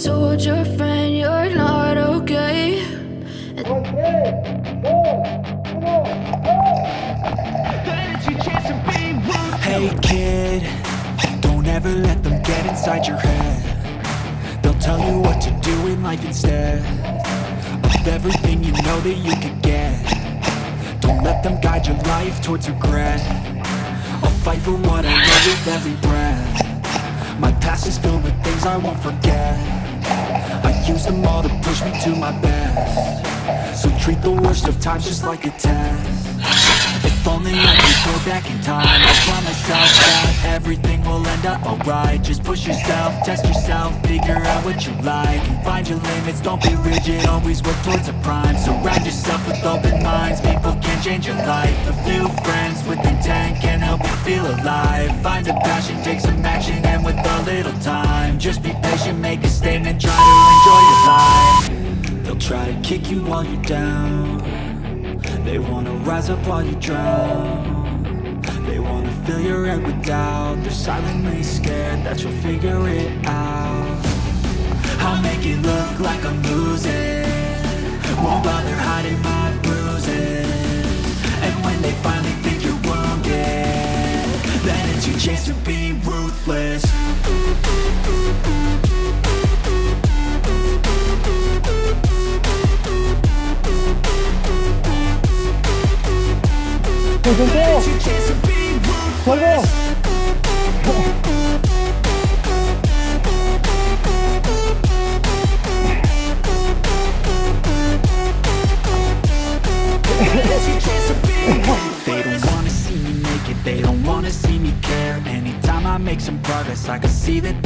told your friend you're not okay. Hey kid, don't ever let them get inside your head. They'll tell you what to do in life instead of everything you know that you could get. Don't let them guide your life towards regret. I'll fight for what I love with every breath. My past is filled with things I won't forget. I use them all to push me to my best. So treat the worst of times just like a test. If only I could go back in time, I promise myself that everything will end up alright. Just push yourself, test yourself, figure out what you like, and find your limits, don't be rigid, always work towards a prime. Surround yourself with open minds, people can change your life. A few friends with intent can help you feel alive. Find a passion, take some action, and with a little time, just be patient, make a statement, try to enjoy your life. They'll try to kick you while you're down, they wanna rise up while you drown. They wanna fill your head with doubt. They're silently scared that you'll figure it out. I'll make it look like I'm losing, won't bother hiding my bruises. And when they finally think you're wounded, then it's your chance to be ruthless. ¡Juego! They don't wanna see me make it, they don't wanna see me care. Anytime I make some progress, I can see that